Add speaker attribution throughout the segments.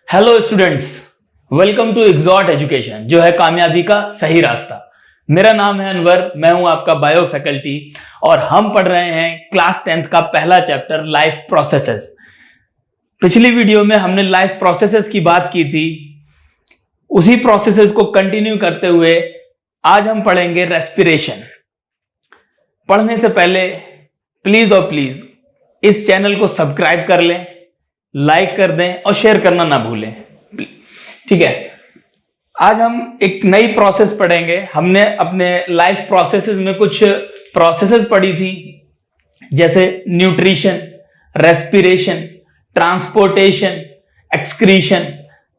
Speaker 1: Hello students, welcome to एक्सॉट education, जो है कामयाबी का सही रास्ता। मेरा नाम है अनवर, मैं हूं आपका बायो फैकल्टी और हम पढ़ रहे हैं क्लास 10th का पहला चैप्टर लाइफ प्रोसेसेस। पिछली वीडियो में हमने लाइफ प्रोसेसेस की बात की थी। उसी प्रोसेसेस को कंटिन्यू करते हुए आज हम पढ़ेंगे रेस्पिरेशन। पढ़ने से पहले प्लीज और प्लीज इस चैनल को सब्सक्राइब कर लें, लाइक कर दें और शेयर करना ना भूलें। ठीक है, आज हम एक नई प्रोसेस पढ़ेंगे। हमने अपने लाइफ प्रोसेसेस में कुछ प्रोसेसेस पढ़ी थी, जैसे न्यूट्रिशन, रेस्पिरेशन, ट्रांसपोर्टेशन, एक्सक्रीशन।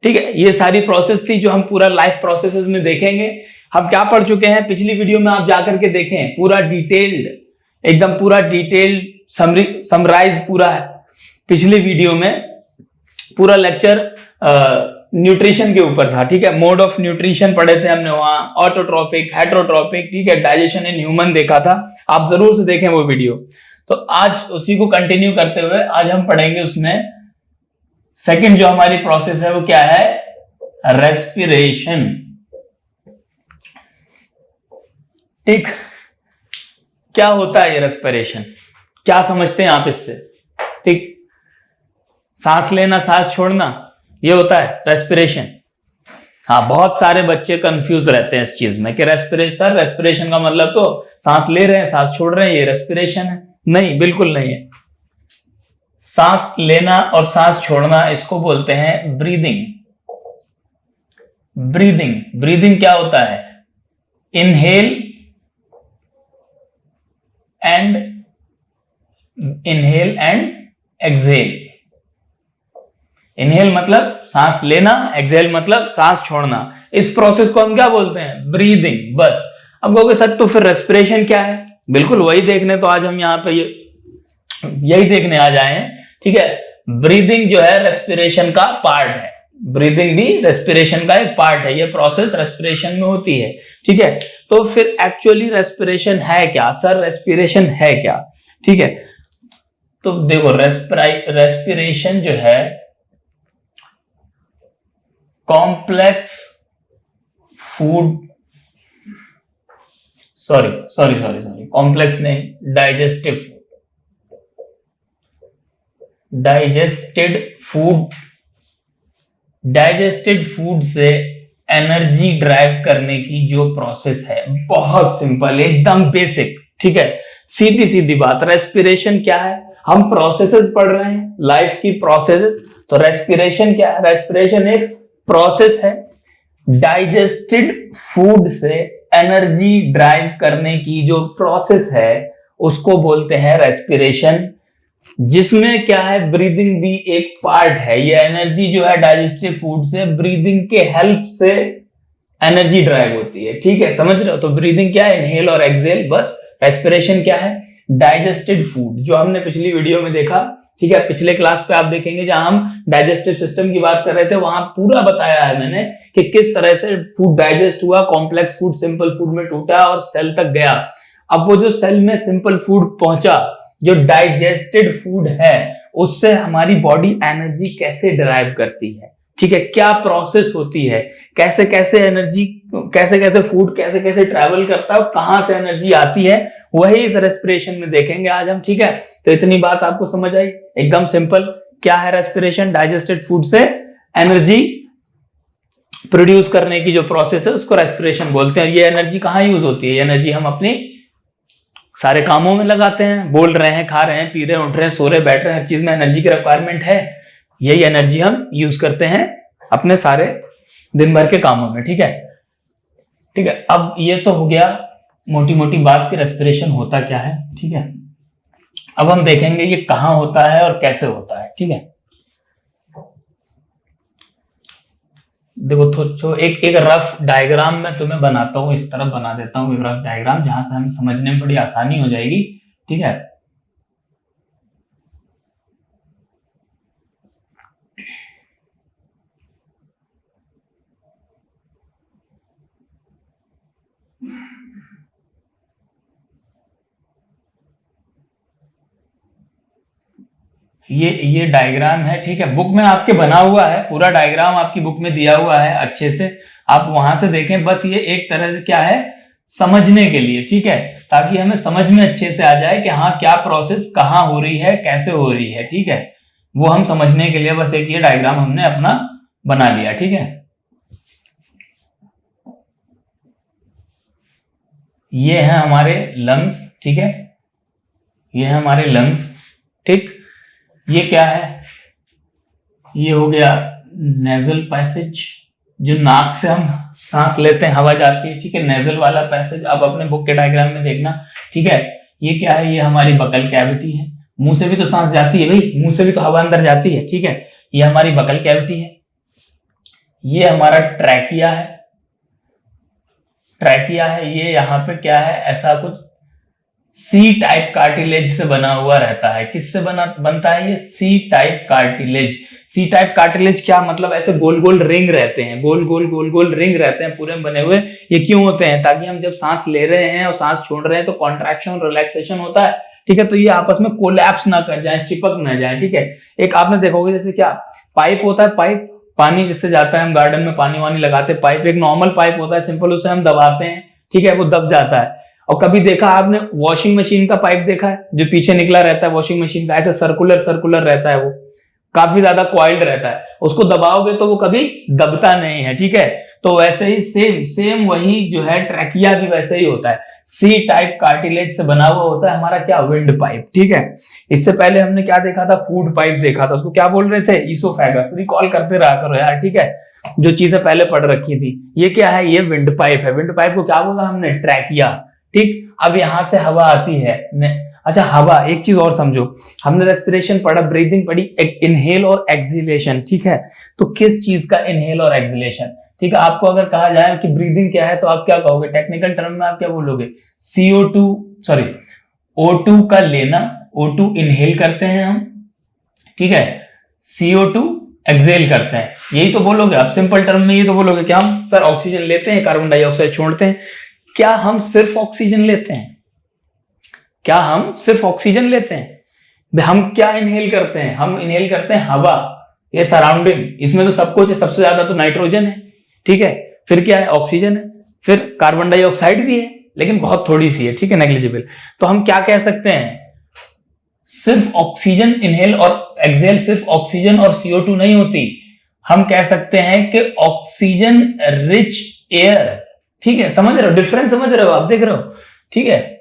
Speaker 1: ठीक है, ये सारी प्रोसेस थी जो हम पूरा लाइफ प्रोसेसेस में देखेंगे। हम क्या पढ़ चुके हैं पिछली वीडियो में, आप जाकर के देखें, पूरा डिटेल्ड, एकदम पूरा डिटेल्ड समराइज पूरा है। पिछली वीडियो में पूरा लेक्चर न्यूट्रिशन के ऊपर था। ठीक है, मोड ऑफ न्यूट्रिशन पढ़े थे हमने, वहां ऑटोट्रोफिक, हेटरोट्रोफिक, ठीक है, डाइजेशन इन ह्यूमन देखा था। आप जरूर से देखें वो वीडियो। तो आज उसी को कंटिन्यू करते हुए आज हम पढ़ेंगे उसमें सेकंड जो हमारी प्रोसेस है वो क्या है, रेस्पिरेशन। ठीक, क्या होता है ये रेस्पिरेशन, क्या समझते हैं आप इससे? ठीक, सांस लेना, सांस छोड़ना, ये होता है रेस्पिरेशन। हाँ, बहुत सारे बच्चे कंफ्यूज रहते हैं इस चीज में कि रेस्पिरेशन का मतलब तो सांस ले रहे हैं, सांस छोड़ रहे हैं, ये रेस्पिरेशन है। नहीं, बिल्कुल नहीं है। सांस लेना और सांस छोड़ना, इसको बोलते हैं ब्रीदिंग। ब्रीदिंग क्या होता है? Inhale and exhale. इनहेल मतलब सांस लेना, एक्सहेल मतलब सांस छोड़ना। इस प्रोसेस को हम क्या बोलते हैं? ब्रीदिंग। बस। अब कहोगे सर तो फिर रेस्पिरेशन क्या है? बिल्कुल वही देखने तो आज हम यहाँ पे यही देखने आ जाए हैं। ठीक है, ब्रीदिंग जो है रेस्पिरेशन का पार्ट है। ब्रीदिंग भी रेस्पिरेशन का एक पार्ट है। ये प्रोसेस रेस्पिरेशन में होती है। ठीक है, तो फिर एक्चुअली रेस्पिरेशन है क्या? सर रेस्पिरेशन है क्या? ठीक है, तो देखो रेस्पिरेशन जो है कॉम्प्लेक्स फूड, सॉरी कॉम्प्लेक्स नहीं, डाइजेस्टेड फूड से एनर्जी ड्राइव करने की जो प्रोसेस है, बहुत सिंपल, एकदम बेसिक। ठीक है, सीधी सीधी बात। रेस्पिरेशन क्या है? हम प्रोसेसेस पढ़ रहे हैं, लाइफ की प्रोसेसेस। तो रेस्पिरेशन क्या है? रेस्पिरेशन एक प्रोसेस है डाइजेस्टेड फूड से एनर्जी ड्राइव करने की जो प्रोसेस है उसको बोलते हैं रेस्पिरेशन, जिसमें क्या है, ब्रीदिंग भी एक पार्ट है। ये एनर्जी जो है डाइजेस्टिव फूड से ब्रीदिंग के हेल्प से एनर्जी ड्राइव होती है। ठीक है, समझ रहे हो? तो ब्रीदिंग क्या है? इनहेल और एक्सहेल। बस। रेस्पिरेशन क्या है? डाइजेस्टेड फूड, जो हमने पिछली वीडियो में देखा। ठीक है, पिछले क्लास पे आप देखेंगे जहां हम डाइजेस्टिव सिस्टम की बात कर रहे थे, वहां पूरा बताया है मैंने कि किस तरह से फूड डाइजेस्ट हुआ, कॉम्प्लेक्स फूड सिंपल फूड में टूटा और सेल तक गया। अब वो जो सेल में सिंपल फूड पहुंचा, जो डाइजेस्टेड फूड है, उससे हमारी बॉडी एनर्जी कैसे डिराइव करती है। ठीक है, क्या प्रोसेस होती है, कैसे कैसे एनर्जी, कैसे कैसे फूड कैसे कैसे ट्रैवल करता है, कहां से एनर्जी आती है, वही इस रेस्पिरेशन में देखेंगे आज हम। ठीक है, तो इतनी बात आपको समझ आई, एकदम सिंपल। क्या है रेस्पिरेशन? डाइजेस्टेड फूड से एनर्जी प्रोड्यूस करने की जो प्रोसेस है उसको रेस्पिरेशन बोलते हैं। ये एनर्जी कहां यूज होती है? ये एनर्जी हम अपनी सारे कामों में लगाते हैं। बोल रहे हैं, खा रहे हैं, पी रहे हैं, उठ रहे हैं, सो रहे, बैठ रहे हैं, हर चीज में एनर्जी की रिक्वायरमेंट है। यही एनर्जी हम यूज करते हैं अपने सारे दिन भर के कामों में। ठीक है, ठीक है। अब ये तो हो गया मोटी मोटी बात कि रेस्पिरेशन होता क्या है। ठीक है, अब हम देखेंगे ये कहां होता है और कैसे होता है। ठीक है, देखो तो एक रफ डायग्राम मैं तुम्हें बनाता हूं, इस तरफ बना देता हूं एक रफ डायग्राम, जहां से हमें समझने में बड़ी आसानी हो जाएगी। ठीक है, ये डायग्राम है, ठीक है, बुक में आपके बना हुआ है, पूरा डायग्राम आपकी बुक में दिया हुआ है अच्छे से, आप वहां से देखें। बस ये एक तरह से क्या है, समझने के लिए, ठीक है, ताकि हमें समझ में अच्छे से आ जाए कि हाँ क्या प्रोसेस कहाँ हो रही है, कैसे हो रही है, ठीक है, वो हम समझने के लिए बस एक ये डायग्राम हमने अपना बना लिया, ठीक है। ये है हमारे लंग्स, ठीक है, ये है हमारे लंग्स, ठीक। ये क्या है, ये हो गया नेजल पैसेज, जो नाक से हम सांस लेते हैं, हवा जाती है, ठीक है, नेजल वाला पैसेज। अब अपने बुक के डायग्राम में देखना, ठीक है। ये क्या है, ये हमारी बकल कैविटी है, मुंह से भी तो सांस जाती है भाई, मुंह से भी तो हवा अंदर जाती है, ठीक है। ये हमारी बकल कैविटी है। ये हमारा ट्रैकिया है, ट्रैकिया है। ये यहाँ पे क्या है, ऐसा कुछ सी टाइप कार्टिलेज से बना हुआ रहता है। किससे बनता है ये, C type cartilage. C type cartilage क्या मतलब, ऐसे गोल गोल रिंग रहते हैं, गोल गोल रिंग रहते हैं पूरे बने हुए। ये क्यों होते हैं, ताकि हम जब सांस ले रहे हैं और सांस छोड़ रहे हैं तो कॉन्ट्रैक्शन रिलैक्सेशन होता है, ठीक है, तो ये आपस में कोलैप्स ना कर जाए, चिपक ना जाए, ठीक है। एक आपने देखोगे जैसे क्या पाइप होता है, पाइप पानी जिससे जाता है, हम गार्डन में पानी वानी लगाते हैं, पाइप एक नॉर्मल पाइप होता है, सिंपल, उसे हम दबाते हैं, ठीक है, वो दब जाता है। और कभी देखा आपने वॉशिंग मशीन का पाइप देखा है, जो पीछे निकला रहता है वॉशिंग मशीन का, ऐसे सर्कुलर रहता है, वो काफी ज्यादा कॉइल्ड रहता है, उसको दबाओगे तो वो कभी दबता नहीं है, ठीक है। तो वैसे ही सेम वही जो है ट्रैकिया भी वैसे ही होता है, सी टाइप कार्टिलेज से बना हुआ होता है हमारा क्या, विंड पाइप, ठीक है। इससे पहले हमने क्या देखा था, फूड पाइप देखा था, उसको क्या बोल रहे थे, ईसोफेगस। रिकॉल करते रहा करो यार, ठीक है, जो चीजें पहले पढ़ रखी थी। ये क्या है, ये विंड पाइप है। विंड पाइप को क्या बोला हमने, ट्रैकिया, ठीक। अब यहां से हवा आती है, अच्छा हवा, एक चीज और समझो, हमने रेस्पिरेशन पढ़ा, ब्रीदिंग पढ़ी, एक इनहेल और एक्सहेलेशन, ठीक है। तो किस चीज का इनहेल और एक्सहेलेशन, ठीक है। आपको अगर कहा जाए कि ब्रीदिंग क्या है, तो आप क्या कहोगे, टेक्निकल टर्म में आप क्या बोलोगे, O2 का लेना, O2 इनहेल करते हैं हम, ठीक है, CO2 एक्सहेल करते हैं, यही तो बोलोगे आप सिंपल टर्म में। ये तो बोलोगे कि हम सर ऑक्सीजन लेते हैं, कार्बन डाइऑक्साइड छोड़ते हैं। क्या हम सिर्फ ऑक्सीजन लेते हैं, क्या हम सिर्फ ऑक्सीजन लेते हैं, हम क्या इनहेल करते हैं, हम इनहेल करते हैं हवा, ये सराउंडिंग, इसमें तो सब कुछ है, सबसे ज्यादा तो नाइट्रोजन है, ठीक है, फिर क्या है, ऑक्सीजन है, फिर कार्बन डाइऑक्साइड भी है, लेकिन बहुत थोड़ी सी है, ठीक है, नेग्लिजिबल। तो हम क्या कह सकते हैं, सिर्फ ऑक्सीजन इनहेल और एक्सहेल, सिर्फ ऑक्सीजन और CO2 नहीं होती, हम कह सकते हैं कि ऑक्सीजन रिच एयर, ठीक है, समझ रहे हो डिफरेंस, समझ रहे हो आप, देख रहे हो, ठीक है,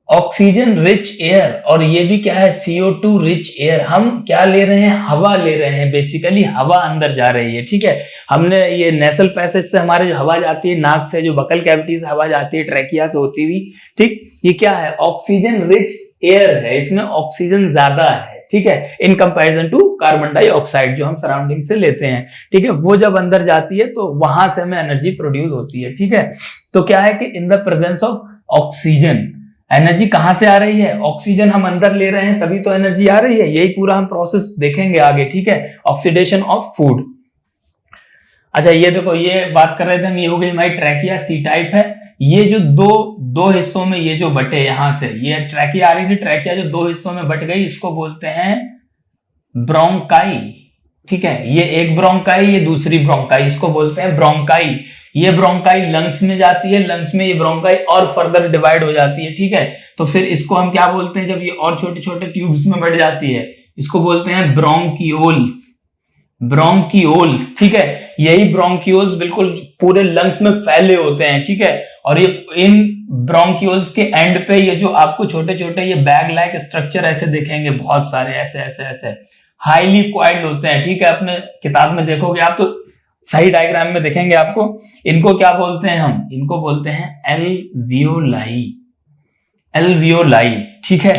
Speaker 1: ऑक्सीजन रिच एयर, और ये भी क्या है, CO2 रिच एयर। हम क्या ले रहे हैं, हवा ले रहे हैं, बेसिकली हवा अंदर जा रही है, ठीक है। हमने ये नेसल पैसेज से हमारे जो हवा जाती है, नाक से जो बकल कैविटी से हवा जाती है, ट्रैकिया से होती हुई, ठीक, ये क्या है, ऑक्सीजन रिच एयर है, इसमें ऑक्सीजन ज्यादा है, ठीक है, in comparison to carbon dioxide जो हम सराउंडिंग से लेते हैं, ठीक है। वो जब अंदर जाती है तो वहां से हमें एनर्जी प्रोड्यूस होती है, ठीक है। तो क्या है कि इन the presence of oxygen, energy कहां से आ रही है, ऑक्सीजन हम अंदर ले रहे हैं तभी तो एनर्जी आ रही है। यही पूरा हम प्रोसेस देखेंगे आगे, ठीक है, ऑक्सीडेशन ऑफ फूड। अच्छा ये देखो, ये बात कर रहे थे हम, ये हो गई हमारी ट्रैकिया, सी टाइप है। ये जो दो हिस्सों में ये जो बटे, यहां से ये ट्रैकिया आ रही थी, ट्रैकिया जो दो हिस्सों में बट गई, इसको बोलते हैं ब्रोंकाई, ठीक है। ये एक ब्रोंकाई, ये दूसरी ब्रोंकाई, इसको बोलते हैं ब्रोंकाई। ये ब्रोंकाई लंग्स में जाती है, लंग्स में ये ब्रोंकाई और फर्दर डिवाइड हो जाती है, ठीक है। तो फिर इसको हम क्या बोलते हैं, जब ये और छोटे छोटे ट्यूब्स में बढ़ जाती है, इसको बोलते हैं ब्रोंकियोल्स, ब्रोंकियोल्स, ठीक है। यही ब्रोंकियोल्स बिल्कुल पूरे लंग्स में फैले होते हैं, ठीक है। और ये इन ब्रोंकियोल्स के एंड पे ये जो आपको छोटे छोटे ये बैग लाइक स्ट्रक्चर ऐसे दिखेंगे, बहुत सारे ऐसे ऐसे ऐसे हाईली कॉइल्ड होते हैं, ठीक है। अपने किताब में देखोगे आप तो सही डायग्राम में देखेंगे आपको। इनको क्या बोलते हैं हम, इनको बोलते हैं एल्वियोलाई, एल्वियोलाई, ठीक है,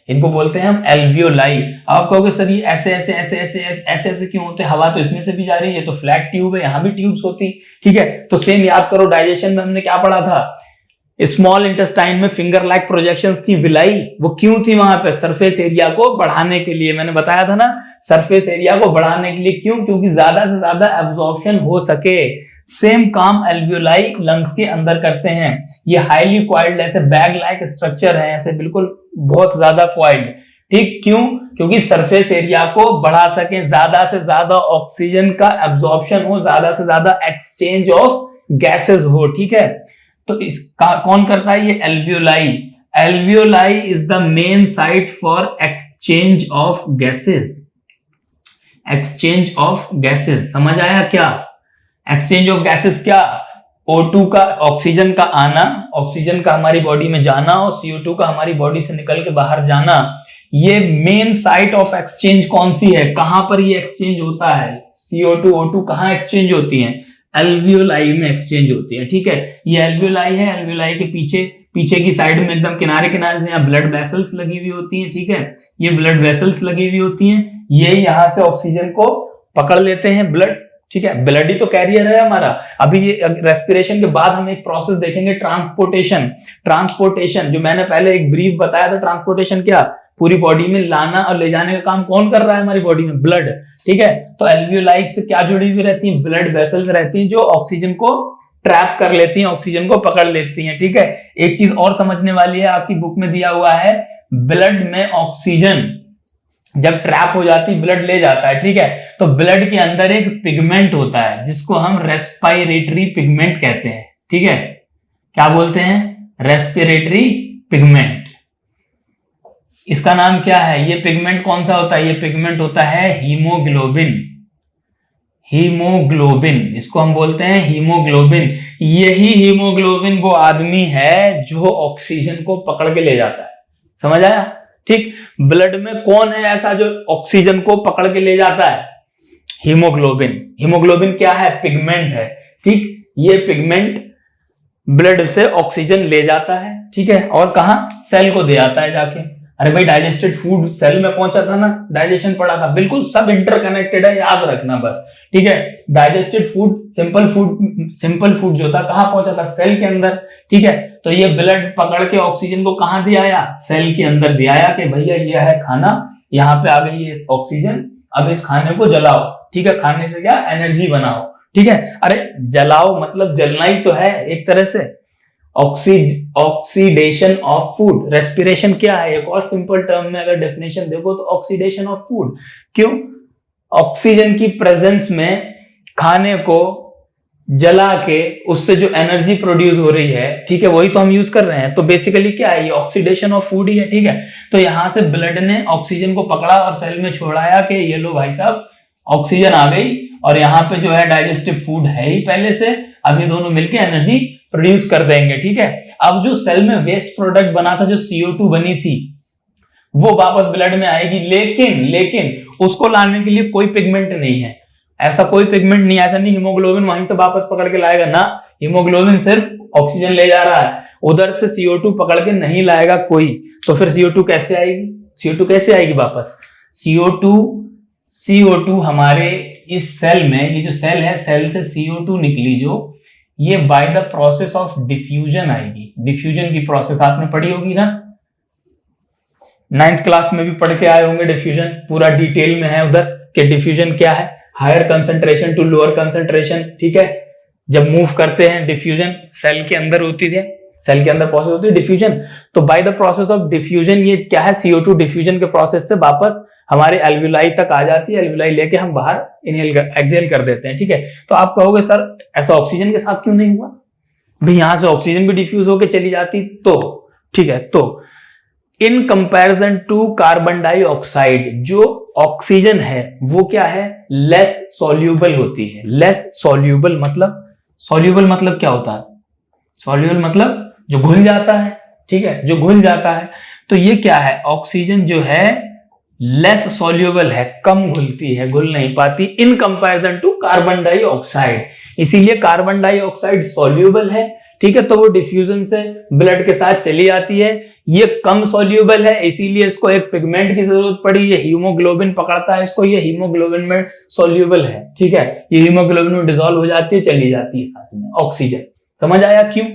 Speaker 1: इनको बोलते हैं हम एल्वियोलाई। आप कहोगे सर ये ऐसे ऐसे ऐसे ऐसे ऐसे ऐसे क्यों होते हैं, हवा तो इसमें से भी जा रही है, तो फ्लैट ट्यूब है, यहां भी ट्यूब्स होती, ठीक है। तो सेम याद करो, डाइजेशन में हमने क्या पढ़ा था, स्मॉल इंटेस्टाइन में फिंगर लाइक प्रोजेक्शंस की विलाई, वो क्यों थी वहां पे, सरफेस एरिया को बढ़ाने के लिए, मैंने बताया था ना, सरफेस एरिया को बढ़ाने के लिए, क्यों, क्योंकि ज्यादा से ज्यादा एब्जॉर्प्शन हो सके। सेम काम एल्वियोलाई लंग्स के अंदर करते हैं। ये हाईली क्वाइल्ड ऐसे बैग लाइक स्ट्रक्चर है, ऐसे बिल्कुल बहुत ज्यादा क्वाइल्ड, ठीक, क्यों? क्योंकि सरफेस एरिया को बढ़ा सके, ज्यादा से ज्यादा ऑक्सीजन का एब्जॉर्प्शन हो, ज्यादा से ज्यादा एक्सचेंज ऑफ गैसेस हो, ठीक है। तो इसका कौन करता है? ये alveoli. Alveoli is the main site for exchange of gases. Exchange of gases, समझ आया क्या? एक्सचेंज ऑफ गैसेस क्या? O2 का, ऑक्सीजन का आना, ऑक्सीजन का हमारी बॉडी में जाना और CO2 का हमारी बॉडी से निकल के बाहर जाना। ये मेन साइट ऑफ एक्सचेंज कौन सी है? कहां पर ये एक्सचेंज होता है? CO2 O2 कहां एक्सचेंज होती है? एल्वियोलाई में एक्सचेंज होती है, ठीक है। ये एल्वियोलाई है, एल्वियोलाई के पीछे की साइड में एकदम किनारे किनारे से यहाँ ब्लड वेसल्स लगी हुई होती हैं, ठीक है। ये ब्लड वेसल्स लगी हुई होती हैं, ये यहाँ से ऑक्सीजन को पकड़ लेते हैं ब्लड, ठीक है। ब्लड ही तो कैरियर है हमारा। अभी ये रेस्पिरेशन के बाद हम एक प्रोसेस देखेंगे, ट्रांसपोर्टेशन। ट्रांसपोर्टेशन जो मैंने पहले एक ब्रीफ बताया था, ट्रांसपोर्टेशन क्या? पूरी बॉडी में लाना और ले जाने का काम कौन कर रहा है हमारी बॉडी में? ब्लड, ठीक है। तो एल्वियोलाई से क्या जुड़ी हुई रहती है? ब्लड वेसल्स रहती हैं जो ऑक्सीजन को ट्रैप कर लेती हैं, ऑक्सीजन को पकड़ लेती हैं, ठीक है। एक चीज और समझने वाली है, आपकी बुक में दिया हुआ है, ब्लड में ऑक्सीजन जब ट्रैप हो जाती, ब्लड ले जाता है, ठीक है। तो ब्लड के अंदर एक पिगमेंट होता है जिसको हम रेस्पिरेटरी पिगमेंट कहते हैं, ठीक है। क्या बोलते हैं? Respiratory pigment. इसका नाम क्या है? ये पिगमेंट कौन सा होता है? ये पिगमेंट होता है हीमोग्लोबिन। हीमोग्लोबिन, इसको हम बोलते हैं हीमोग्लोबिन। यही हीमोग्लोबिन वो आदमी है जो ऑक्सीजन को पकड़ के ले जाता है, समझ आया? ठीक, ब्लड में कौन है ऐसा जो ऑक्सीजन को पकड़ के ले जाता है? हीमोग्लोबिन। हीमोग्लोबिन क्या है? पिगमेंट है, ठीक। ये पिगमेंट ब्लड से ऑक्सीजन ले जाता है, ठीक है, और कहां? सेल को दे आता है जाके। अरे भाई, डाइजेस्टेड फूड सेल में पहुंचा था ना, डाइजेशन पड़ा था, बिल्कुल सब इंटरकनेक्टेड है, याद रखना बस, ठीक है। डाइजेस्टेड फूड, सिंपल फूड जो था कहां पहुंचा था? सेल के अंदर, ठीक है। तो ये ब्लड पकड़ के ऑक्सीजन को कहां दिया आया? सेल के अंदर दिया आया कि भैया ये है खाना, यहाँ पे आ गई है ऑक्सीजन, अब इस खाने को जलाओ, ठीक है। खाने से क्या? एनर्जी बनाओ, ठीक है। अरे जलाओ मतलब जलना ही तो है एक तरह से। Oxidation of food. रेस्पिरेशन क्या है? एक और सिंपल टर्म में अगर डेफिनेशन देखो तो ऑक्सीडेशन ऑफ फूड। क्यों? ऑक्सीजन की प्रेजेंस में खाने को जला के उससे जो एनर्जी प्रोड्यूस हो रही है, ठीक है, वही तो हम यूज कर रहे हैं। तो बेसिकली क्या है? ये ऑक्सीडेशन ऑफ फूड ही है, ठीक है। तो यहां से ब्लड ने ऑक्सीजन को पकड़ा और सेल में छोड़ाया कि ये लो भाई साहब, ऑक्सीजन आ गई, और यहाँ पे जो है डाइजेस्टिव फूड है ही पहले से, अब ये दोनों मिलके एनर्जी प्रोड्यूस कर देंगे, ठीक है। अब जो सेल में वेस्ट प्रोडक्ट बना था, जो CO2 बनी थी, वो वापस ब्लड में आएगी, लेकिन उसको लाने के लिए कोई पिगमेंट नहीं है। ऐसा कोई पिगमेंट नहीं, ऐसा नहीं हीमोग्लोबिन वहीं से वापस पकड़ के लाएगा ना। हीमोग्लोबिन सिर्फ ऑक्सीजन ले जा रहा है, उधर से CO2 पकड़ के नहीं लाएगा कोई। तो फिर CO2 कैसे आएगी? CO2 कैसे आएगी वापस? CO2 हमारे इस सेल में, ये जो सेल है, सेल से CO2 निकली जो, ये by the process of diffusion आएगी। डिफ्यूजन की प्रोसेस आपने पढ़ी होगी ना, 9th क्लास में भी पढ़ के आए होंगे। डिफ्यूजन पूरा डिटेल में है उधर कि डिफ्यूजन क्या है, higher concentration to lower concentration, ठीक है। जब मूव करते हैं डिफ्यूजन, सेल के अंदर होती है, सेल के अंदर प्रोसेस होती है डिफ्यूजन। तो by the process of diffusion ये क्या है? CO2 डिफ्यूजन के प्रोसेस से वापस हमारे एल्वियोलाई तक आ जाती है, एल्वियोलाई लेके हम बाहर एक्सहेल कर देते हैं, ठीक है। तो आप कहोगे सर ऐसा ऑक्सीजन के साथ क्यों नहीं हुआ? भाई यहां से ऑक्सीजन भी डिफ्यूज होकर चली जाती तो, ठीक है। तो in comparison to carbon dioxide, जो ऑक्सीजन है वो क्या है? लेस सॉल्यूबल होती है। लेस सॉल्यूबल मतलब क्या होता है? सॉल्यूबल मतलब जो घुल जाता है, ठीक है, जो घुल जाता है। तो ये क्या है? ऑक्सीजन जो है लेस सॉल्यूबल है, कम घुलती है, घुल नहीं पाती in comparison to carbon dioxide. इसीलिए कार्बन डाइऑक्साइड सॉल्यूबल है, ठीक है, तो वो डिफ्यूजन से ब्लड के साथ चली आती है। ये कम सॉल्यूबल है, इसीलिए इसको एक पिगमेंट की जरूरत पड़ी, ये हीमोग्लोबिन पकड़ता है इसको, ये हीमोग्लोबिन में सॉल्यूबल है, ठीक है। ये हीमोग्लोबिन में डिसॉल्व हो जाती है, चली जाती है साथ में ऑक्सीजन। समझ आया क्यों?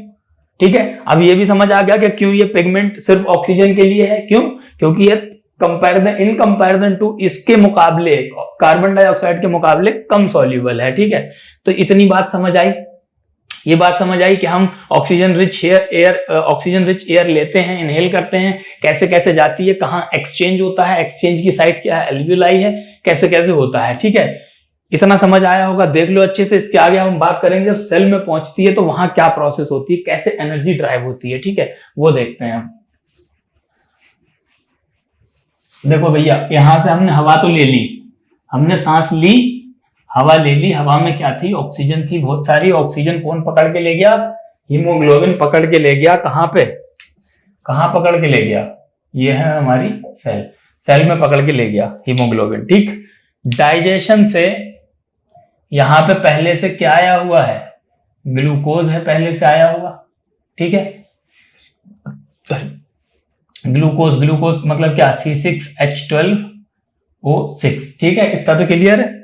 Speaker 1: ठीक है। अब ये भी समझ आ गया कि क्यों ये पिगमेंट सिर्फ ऑक्सीजन के लिए है। क्यों? क्योंकि ये इन कंपैरिजन टू, इसके मुकाबले, कार्बन डाइऑक्साइड के मुकाबले कम सॉल्यूबल है, ठीक है। तो इतनी बात समझ आई। ये बात समझ आई कि हम ऑक्सीजन रिच एयर लेते हैं, इनहेल करते हैं, कैसे कैसे जाती है, कहाँ एक्सचेंज होता है, एक्सचेंज की साइट क्या है, एल्वियोलाई है, कैसे कैसे होता है। ठीक है, इतना समझ आया होगा, देख लो अच्छे से। इसके आगे हम बात करेंगे जब सेल में पहुंचती है तो वहां क्या प्रोसेस होती है, कैसे एनर्जी ड्राइव होती है। ठीक है, वो देखते हैं हम। देखो भैया, यहां से हमने हवा तो ले ली, हमने सांस ली, हवा ले ली, हवा में क्या थी, ऑक्सीजन थी बहुत सारी। ऑक्सीजन कौन पकड़ के ले गया, हीमोग्लोबिन पकड़ के ले गया। कहां पे, कहां पकड़ के ले गया, ये है हमारी सेल, सेल में पकड़ के ले गया हीमोग्लोबिन। ठीक, डाइजेशन से यहां पे पहले से क्या आया हुआ है, ग्लूकोज है पहले से आया हुआ। ठीक है, ग्लूकोज, ग्लूकोज मतलब क्या, C6H12O6। ठीक है, इतना तो क्लियर है।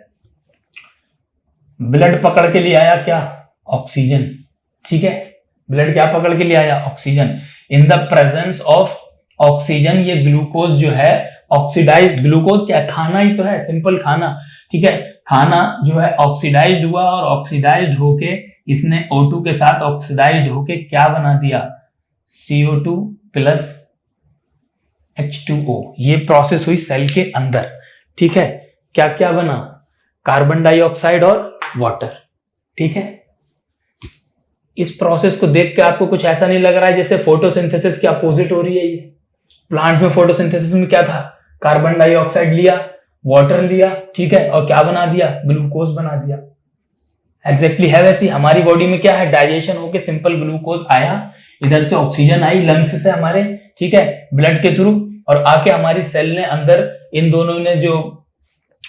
Speaker 1: ब्लड पकड़ के लिए आया क्या, ऑक्सीजन। ठीक है, ब्लड क्या पकड़ के लिए आया, oxygen. In the presence of oxygen ये ग्लूकोज जो है ऑक्सीडाइज्ड, ग्लूकोज क्या है, खाना ही तो है, सिंपल खाना। ठीक है, खाना जो है ऑक्सीडाइज्ड हुआ और ऑक्सीडाइज्ड होके इसने O2 के साथ ऑक्सीडाइज्ड होके क्या बना दिया, CO2 प्लस H2O। ये प्रोसेस हुई सेल के अंदर। ठीक है, क्या क्या बना, कार्बन डाइऑक्साइड और वाटर। ठीक है, इस प्रोसेस को देख के आपको कुछ ऐसा नहीं लग रहा है जैसे फोटोसिंथेसिस के अपोजिट हो रही है ये। प्लांट में फोटोसिंथेसिस में क्या था, कार्बन डाइऑक्साइड लिया, वाटर लिया, ठीक है, और क्या बना दिया, ग्लूकोज बना दिया। एग्जैक्टली है वैसी हमारी बॉडी में क्या है, डाइजेशन होके सिंपल ग्लूकोज आया, इधर से ऑक्सीजन आई लंग्स से हमारे, ठीक है, ब्लड के थ्रू, और आके हमारी सेल ने अंदर इन दोनों ने जो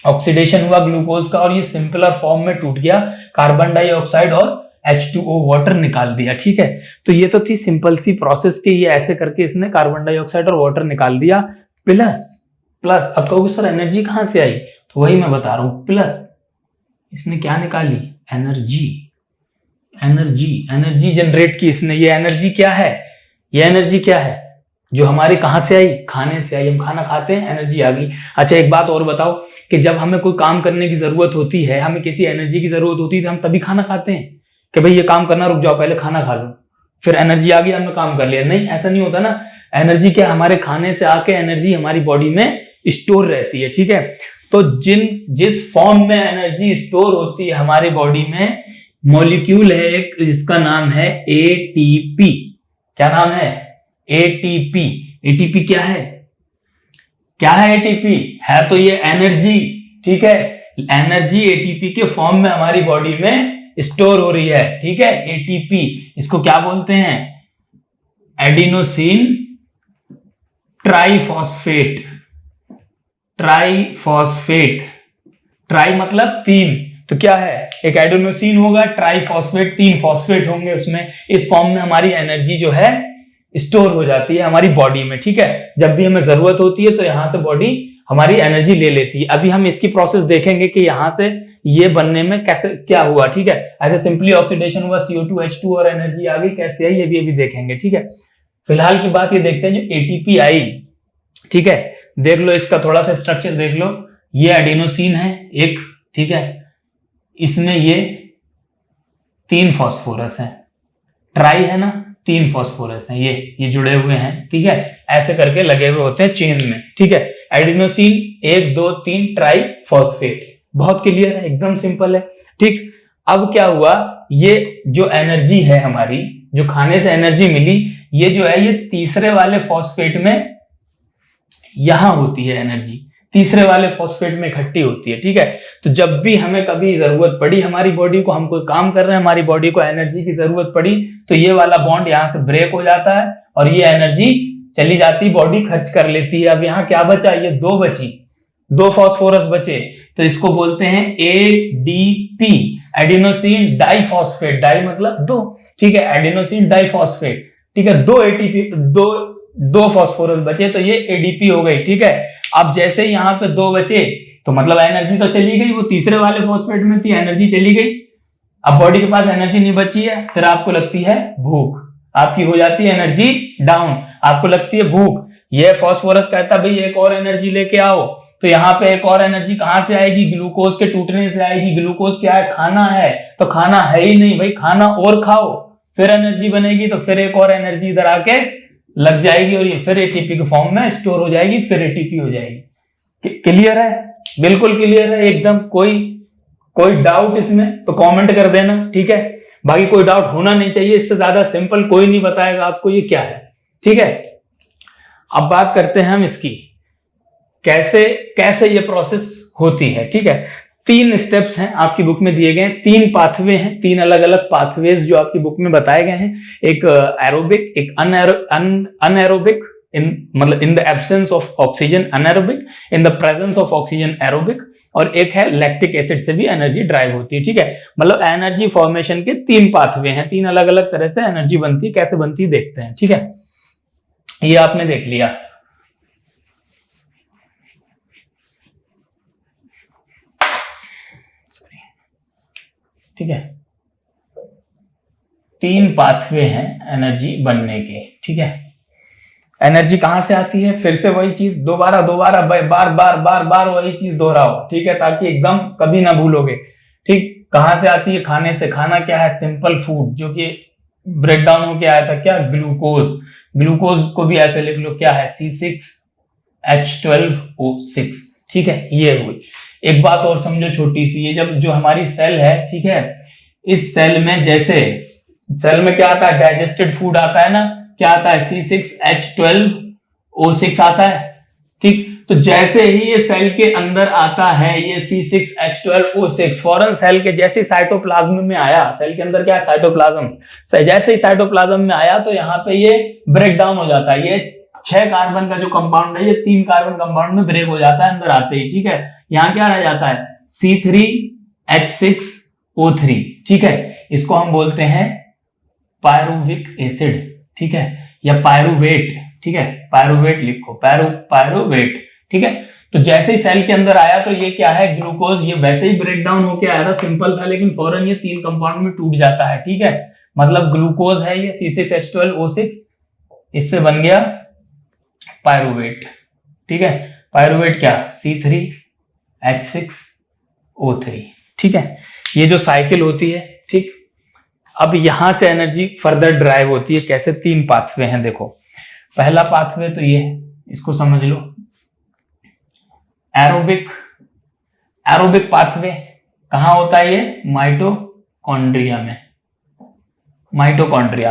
Speaker 1: ऑक्सीडेशन हुआ ग्लूकोज का और ये सिंपलर फॉर्म में टूट गया, कार्बन डाइऑक्साइड और H2O वाटर निकाल दिया। ठीक है, तो ये तो थी सिंपल सी प्रोसेस की, ये ऐसे करके इसने कार्बन डाइऑक्साइड और वाटर निकाल दिया। प्लस प्लस अब कहोगे सर एनर्जी कहां से आई, तो वही मैं बता रहा हूं, प्लस इसने क्या निकाली, एनर्जी। एनर्जी एनर्जी जनरेट की इसने। ये एनर्जी क्या है, ये एनर्जी क्या है, जो हमारे कहां से आई, खाने से आई। हम खाना खाते हैं, एनर्जी आ गई। अच्छा एक बात और बताओ कि जब हमें कोई काम करने की जरूरत होती है, हमें किसी एनर्जी की जरूरत होती है, तो हम तभी खाना खाते हैं कि भाई ये काम करना, रुक जाओ पहले खाना खा लो, फिर एनर्जी आ गई हमने काम कर लिया। नहीं, ऐसा नहीं होता ना। एनर्जी क्या, हमारे खाने से आके एनर्जी हमारी बॉडी में स्टोर रहती है। ठीक है, तो जिस फॉर्म में एनर्जी स्टोर होती है हमारी बॉडी में, मॉलिक्यूल है एक, जिसका नाम है एटीपी। क्या नाम है, एटीपी। एटीपी क्या है, क्या है एटीपी, है तो ये एनर्जी। ठीक है, एनर्जी एटीपी के फॉर्म में हमारी बॉडी में स्टोर हो रही है। ठीक है, एटीपी, इसको क्या बोलते हैं, एडिनोसिन ट्राइफॉस्फेट। ट्राइफॉस्फेट, ट्राई मतलब तीन, तो क्या है, एक एडिनोसिन होगा, ट्राइफॉस्फेट, तीन फॉस्फेट होंगे उसमें। इस फॉर्म में हमारी एनर्जी जो है स्टोर हो जाती है हमारी बॉडी में। ठीक है, जब भी हमें जरूरत होती है तो यहां से बॉडी हमारी एनर्जी ले लेती है। अभी हम इसकी प्रोसेस देखेंगे कि यहां से ये बनने में कैसे क्या हुआ। ठीक है, ऐसे सिंपली ऑक्सीडेशन हुआ, CO2 H2 और एनर्जी आ गई, कैसे आई ये भी अभी देखेंगे। ठीक है, फिलहाल की बात ये देखते हैं जो एटीपी आई। ठीक है, देख लो इसका थोड़ा सा स्ट्रक्चर देख लो, ये एडिनोसिन है एक, ठीक है, इसमें ये तीन फॉस्फोरस है, ट्राई है ना, तीन फॉस्फोरस हैं, ये जुड़े हुए हैं। ठीक है, ऐसे करके लगे हुए होते हैं चेन में। ठीक है, एडिनोसिन 1 2 3 ट्राई फॉस्फेट। बहुत क्लियर है, एकदम सिंपल है। ठीक, अब क्या हुआ, ये जो एनर्जी है हमारी, जो खाने से एनर्जी मिली, ये जो है ये तीसरे वाले फॉस्फेट में यहां होती है एनर्जी, तीसरे वाले फॉस्फेट में इकट्ठी होती है। ठीक है, तो जब भी हमें कभी जरूरत पड़ी हमारी बॉडी को, हम कोई काम कर रहे हैं, हमारी बॉडी को एनर्जी की जरूरत पड़ी, तो ये वाला बॉन्ड यहां से ब्रेक हो जाता है और ये एनर्जी चली जाती, बॉडी खर्च कर लेती है। अब यहाँ क्या बचा, ये दो बची, दो फॉस्फोरस बचे, तो इसको बोलते हैं एडीपी, एडिनोसिन डाइफॉस्फेट। डाई मतलब दो, ठीक है, एडिनोसिन डाइफॉस्फेट। ठीक है, दो एटीपी, दो फॉस्फोरस बचे, तो ये एडीपी हो गई। ठीक है, अब जैसे यहाँ पे दो बचे तो मतलब एनर्जी तो चली गई, वो तीसरे वाले फॉस्फेट में थी, एनर्जी चली गई। अब बॉडी के पास एनर्जी नहीं बची है, फिर आपको लगती है भूख, आपकी हो जाती है एनर्जी डाउन, आपको लगती है भूख। ये फॉस्फोरस कहता भाई एक और एनर्जी लेके आओ, तो यहाँ पे एक और एनर्जी कहां से आएगी, ग्लूकोज के टूटने से आएगी। ग्लूकोज क्या है, खाना है, तो खाना है ही नहीं भाई, खाना और खाओ फिर एनर्जी बनेगी, तो फिर एक और एनर्जी इधर आके लग जाएगी और ये फिर एटीपी के फॉर्म में स्टोर हो जाएगी, फिर एटीपी हो जाएगी। क्लियर है? बिल्कुल क्लियर है एकदम। कोई डाउट इसमें तो कमेंट कर देना, ठीक है। बाकी कोई डाउट होना नहीं चाहिए, इससे ज्यादा सिंपल कोई नहीं बताएगा आपको ये क्या है, ठीक है। अब बात करते हैं हम इसकी, कैसे ये प्रोसेस होती है, ठीक है। 3 स्टेप्स हैं आपकी बुक में दिए गए, 3 पाथवे हैं, 3 अलग अलग पाथवेज जो आपकी बुक में बताए गए हैं। एक एरोबिक, एक अनएरोबिक, मतलब in the absence of oxygen anaerobic, in the presence of oxygen aerobic, और एक है लैक्टिक एसिड से भी एनर्जी ड्राइव होती है, ठीक है। मतलब एनर्जी फॉर्मेशन के 3 पाथवे हैं, 3 अलग अलग तरह से एनर्जी बनती है, कैसे बनती है देखते हैं, ठीक है। ये आपने देख लिया। ठीक है, 3 पाथवे हैं एनर्जी बनने के, ठीक है। एनर्जी कहां से आती है? फिर से वही चीज दोबारा बार वही चीज दोहराओ, ठीक है, ताकि एकदम कभी ना भूलोगे, ठीक। कहां से आती है? खाने से। खाना क्या है? सिंपल फूड, जो कि ब्रेक डाउन होके आया था, क्या? ग्लूकोज। ग्लूकोज को भी ऐसे लिख लो, क्या है? C6H12O6, ठीक है, ये हुई। एक बात और समझो छोटी सी, ये जब जो हमारी सेल है, ठीक है, इस सेल में जैसे सेल में क्या आता है? डाइजेस्टेड फूड आता है ना, क्या आता है? C6H12O6 आता है, ठीक। तो जैसे ही ये सेल के अंदर आता है ये C6H12O6, फौरन सेल के जैसे साइटोप्लाज्म में आया, सेल के अंदर क्या है? साइटोप्लाज्म। जैसे ही साइटोप्लाज्म में आया तो यहाँ पे ये ब्रेक डाउन हो जाता है। ये 6 कार्बन का जो कंपाउंड है, ये 3 कार्बन कंपाउंड में ब्रेक हो जाता है अंदर आते ही, ठीक है। यहाँ क्या रह जाता है? C3H6O3, ठीक है। इसको हम बोलते हैं पायरुविक एसिड, ठीक है, या पायरुवेट, ठीक है। पायरुवेट लिखो, पायरुवेट, ठीक है। तो जैसे ही सेल के अंदर आया तो ये क्या है? ग्लूकोज। ये वैसे ही ब्रेक डाउन होके आया था, सिंपल था, लेकिन फौरन ये 3 कंपाउंड में टूट जाता है, ठीक है। मतलब ग्लूकोज है ये C6H12O6, इससे बन गया पायरुवेट, ठीक है। पायरुवेट क्या? C3H6O3, ठीक है। ये जो साइकिल होती है, ठीक। अब यहां से एनर्जी फर्दर ड्राइव होती है, कैसे? 3 पाथवे हैं, देखो। पहला पाथवे तो ये है, इसको समझ लो, एरोबिक पाथवे। कहां होता है ये? माइटोकॉन्ड्रिया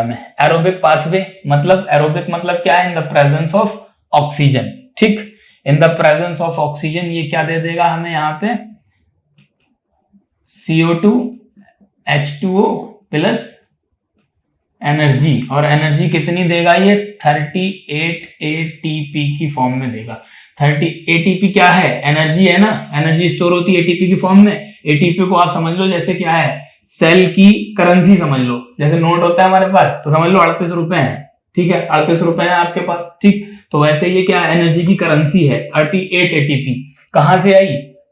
Speaker 1: में। एरोबिक पाथवे मतलब, एरोबिक मतलब क्या है? In the presence of oxygen, ठीक। In the presence of oxygen ये क्या दे देगा हमें? यहाँ पे CO2 H2O प्लस एनर्जी, और एनर्जी कितनी देगा ये? 38 ATP की फॉर्म में देगा। 30 ATP क्या है? एनर्जी है ना, एनर्जी स्टोर होती है ATP की फॉर्म में। ATP को आप समझ लो जैसे क्या है? सेल की करेंसी समझ लो, जैसे नोट होता है हमारे पास, तो समझ लो 38 रुपए है, ठीक है, 38 रुपए है आपके पास, ठीक। तो वैसे ये क्या है? एनर्जी की करेंसी है 38 ATP। कहां से आई?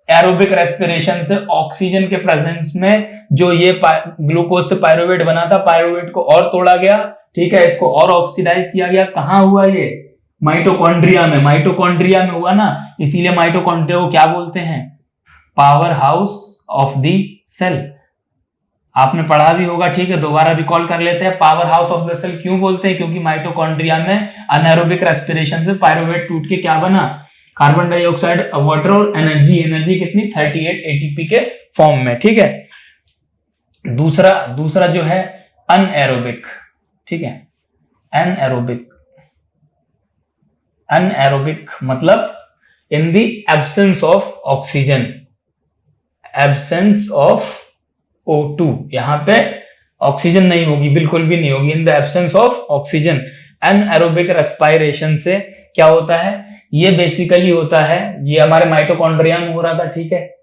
Speaker 1: एरोबिक रेस्पिरेशन से, ऑक्सीजन के प्रेजेंस में जो ये ग्लूकोज से पायरुवेट बना था, पायरुवेट को और तोड़ा गया, ठीक है, इसको और ऑक्सीडाइज किया गया। कहां हुआ ये? माइटोकॉन्ड्रिया में हुआ ना, इसीलिए माइटोकॉन्ड्रिया को क्या बोलते हैं? Power house of the cell. आपने पढ़ा भी होगा, ठीक है, दोबारा रिकॉल कर लेते हैं। Power house of the cell क्यों बोलते हैं? क्योंकि माइटोकॉन्ड्रिया में अनएरोबिक रेस्पिरेशन से पायरुवेट टूट के क्या बना? कार्बन डाइऑक्साइड, वाटर और एनर्जी कितनी? 38 ATP के फॉर्म में, ठीक है। दूसरा जो है अनएरोबिक, ठीक है। अनएरोबिक मतलब in the absence of oxygen, absence of O2, यहां पे ऑक्सीजन नहीं होगी, बिल्कुल भी नहीं होगी, in the absence of oxygen. Anaerobic respiration से क्या होता है? ये बेसिकली होता है, ये हमारे माइटोकॉन्ड्रिया में हो रहा था, ठीक है।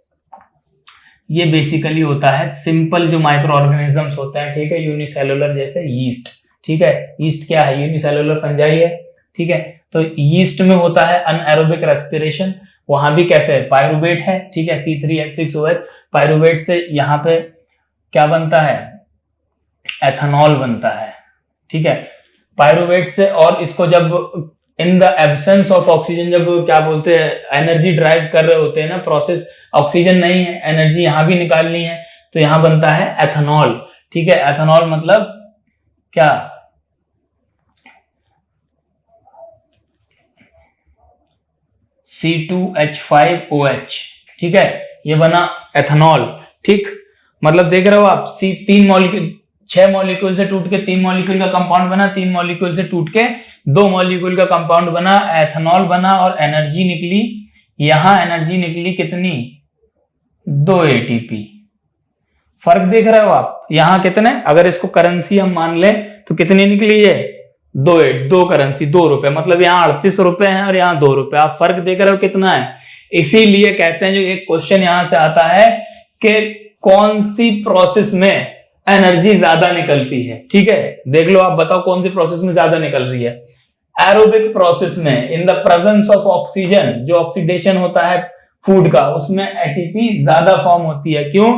Speaker 1: ये बेसिकली होता है सिंपल जो माइक्रो ऑर्गेनिजम्स होते हैं, ठीक है, यूनिसेलुलर, जैसे यीस्ट, ठीक है। यीस्ट क्या है? यूनिसेलुलर फंजाई है, ठीक है। तो यीस्ट में होता है अनएरोबिक रेस्पिरेशन, वहां भी कैसे? पायरुवेट है, ठीक है, C3H6OH। पायरुवेट से यहाँ पे क्या बनता है? एथेनॉल बनता है, ठीक है, पायरुवेट से। और इसको जब in the absence of oxygen, जब क्या बोलते हैं, एनर्जी ड्राइव कर रहे होते हैं ना प्रोसेस, ऑक्सीजन नहीं है, एनर्जी यहां भी निकालनी है, तो यहां बनता है एथेनॉल। ठीक है, एथेनॉल मतलब क्या, C2H5OH। ठीक है, ये बना एथेनॉल। ठीक, मतलब देख रहे हो आप, सी 3 मॉलिक्यूल 6 मॉलिक्यूल से टूट के 3 मॉलिक्यूल का कंपाउंड बना, 3 मॉलिक्यूल से टूट के 2 मॉलिक्यूल का कंपाउंड बना, एथेनॉल बना, और एनर्जी निकली, यहां एनर्जी निकली कितनी, 2 ATP। फर्क देख रहे हो आप, यहां कितने, अगर इसको करेंसी हम मान लें तो कितनी निकली है, 2 करेंसी, 2 रुपए, मतलब यहाँ 38 रुपए हैं और यहाँ 2 रुपए। आप फर्क देख रहे हो कितना है। इसीलिए कहते हैं, जो एक क्वेश्चन यहां से आता है कि कौन सी प्रोसेस में एनर्जी ज्यादा निकलती है। ठीक है, देख लो आप, बताओ कौन सी प्रोसेस में ज्यादा निकल रही है। एरोबिक प्रोसेस में, इन द प्रेजेंस ऑफ ऑक्सीजन, जो ऑक्सीडेशन होता है फूड का, उसमें एटीपी ज्यादा फॉर्म होती है। क्यों,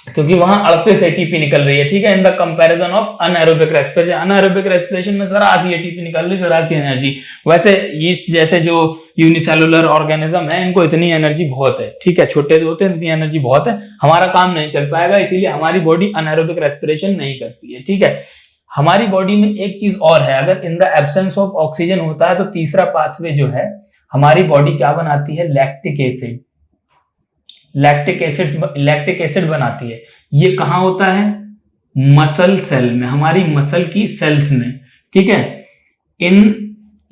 Speaker 1: क्योंकि वहां 38 एटीपी निकल रही है। ठीक है, in the comparison of anaerobic respiration, anaerobic respiration में जरा सी एटीपी निकल रही, जरा सी एनर्जी। वैसे यीस्ट जैसे जो यूनिसेलुलर ऑर्गेनिज्म है, इनको इतनी एनर्जी बहुत है। ठीक है, छोटे जो होते हैं इतनी एनर्जी बहुत है, हमारा काम नहीं चल पाएगा, इसीलिए हमारी बॉडी अनएरोबिक रेस्पिरेशन नहीं करती है। ठीक है, हमारी बॉडी में एक चीज और है, अगर in the absence of oxygen होता है तो तीसरा पाथवे जो है, हमारी बॉडी क्या बनाती है, लैक्टिक एसिड। लैक्टिक एसिड बनाती है। ये कहां होता है, मसल सेल में, हमारी मसल की सेल्स में। ठीक है, इन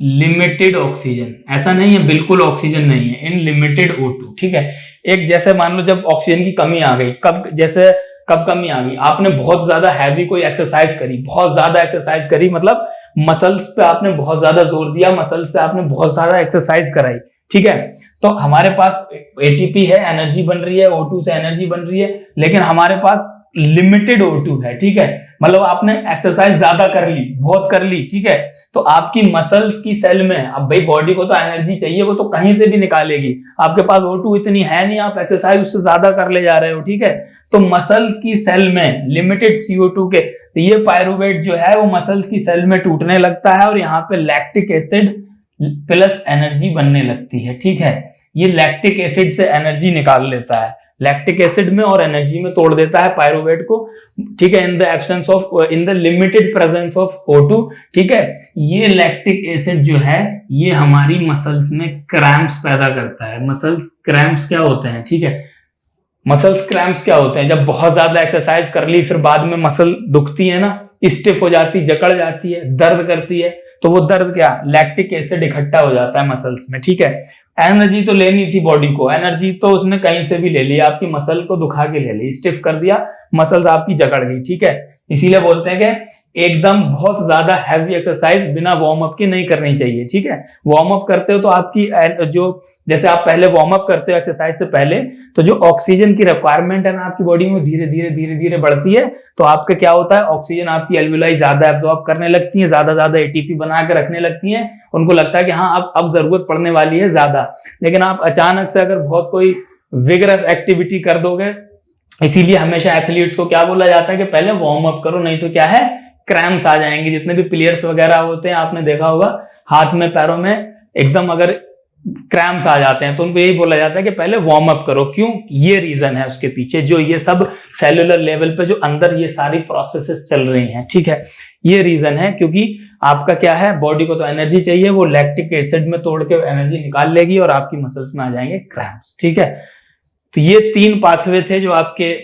Speaker 1: लिमिटेड ऑक्सीजन, ऐसा नहीं है बिल्कुल ऑक्सीजन नहीं है, इन लिमिटेड O2। ठीक है, एक जैसे मान लो जब ऑक्सीजन की कमी आ गई, कब कमी आ गई, आपने बहुत ज्यादा हैवी कोई एक्सरसाइज करी, बहुत ज्यादा एक्सरसाइज करी, मतलब मसल्स पे आपने बहुत ज्यादा जोर दिया, मसल्स से आपने बहुत ज्यादा एक्सरसाइज कराई। ठीक है, तो हमारे पास एटीपी है, एनर्जी बन रही है, O2 से एनर्जी बन रही है, लेकिन हमारे पास लिमिटेड O2 है। ठीक है, मतलब आपने एक्सरसाइज ज्यादा कर ली, बहुत कर ली। ठीक है, तो आपकी मसल्स की सेल में, अब भाई बॉडी को तो एनर्जी चाहिए, वो तो कहीं से भी निकालेगी, आपके पास O2 इतनी है नहीं, आप एक्सरसाइज उससे ज्यादा कर ले जा रहे हो। ठीक है, तो मसल्स की सेल में लिमिटेड CO2 के, तो ये पायरुवेट जो है वो मसल्स की सेल में टूटने लगता है और यहाँ पे लैक्टिक एसिड प्लस एनर्जी बनने लगती है। ठीक है, ये लैक्टिक एसिड से एनर्जी निकाल लेता है, लैक्टिक एसिड में और एनर्जी में तोड़ देता है पायरुवेट को। ठीक है, in the absence of, in the limited presence of O2। ठीक है, ये लैक्टिक एसिड जो है ये हमारी मसल्स में क्रैम्प्स पैदा करता है। मसल्स क्रैम्प्स क्या होते हैं, ठीक है, मसल्स क्रैम्प्स क्या होते हैं, जब बहुत ज्यादा एक्सरसाइज कर ली, फिर बाद में मसल दुखती है ना, स्टिफ हो जाती, जकड़ जाती है, दर्द करती है, तो वो दर्द क्या, लैक्टिक एसिड इकट्ठा हो जाता है मसल्स में। ठीक है, एनर्जी तो लेनी थी बॉडी को, एनर्जी तो उसने कहीं से भी ले ली, आपकी मसल को दुखा के ले ली, स्टिफ कर दिया, मसल्स आपकी जकड़ गई। ठीक है, इसीलिए बोलते हैं कि एकदम बहुत ज्यादा हैवी एक्सरसाइज बिना वार्म अप के नहीं करनी चाहिए। ठीक है, वार्म अप करते हो तो आपकी जो, जैसे आप पहले वार्म अप करते हो एक्सरसाइज से पहले, तो जो ऑक्सीजन की रिक्वायरमेंट है ना आपकी बॉडी में धीरे धीरे बढ़ती है, तो आपका क्या होता है, ऑक्सीजन आपकी एल्वियोलाई ज्यादा एब्जॉर्ब करने लगती है, ज्यादा एटीपी बना के रखने लगती है, उनको लगता है कि हाँ अब जरूरत पड़ने वाली है ज्यादा। लेकिन आप अचानक से अगर बहुत कोई विगरस एक्टिविटी कर दोगे, इसीलिए हमेशा एथलीट्स को क्या बोला जाता है कि पहले वार्म अप करो, नहीं तो क्या है, क्रैम्प्स आ जाएंगे। जितने भी प्लेयर्स वगैरह होते हैं आपने देखा होगा, हाथ में पैरों में एकदम अगर क्रैम्प्स आ जाते हैं तो उनको यही बोला जाता है कि पहले वार्म अप करो। क्यों, ये रीजन है उसके पीछे, जो ये सब सेलुलर लेवल पे जो अंदर ये सारी प्रोसेसेस चल रही हैं। ठीक है, ये रीजन है, क्योंकि आपका क्या है, बॉडी को तो एनर्जी चाहिए, वो लैक्टिक एसिड में तोड़ के एनर्जी निकाल लेगी और आपकी मसल्स में आ जाएंगे क्रैम्प्स। ठीक है, तो ये 3 पाथवे थे जो आपके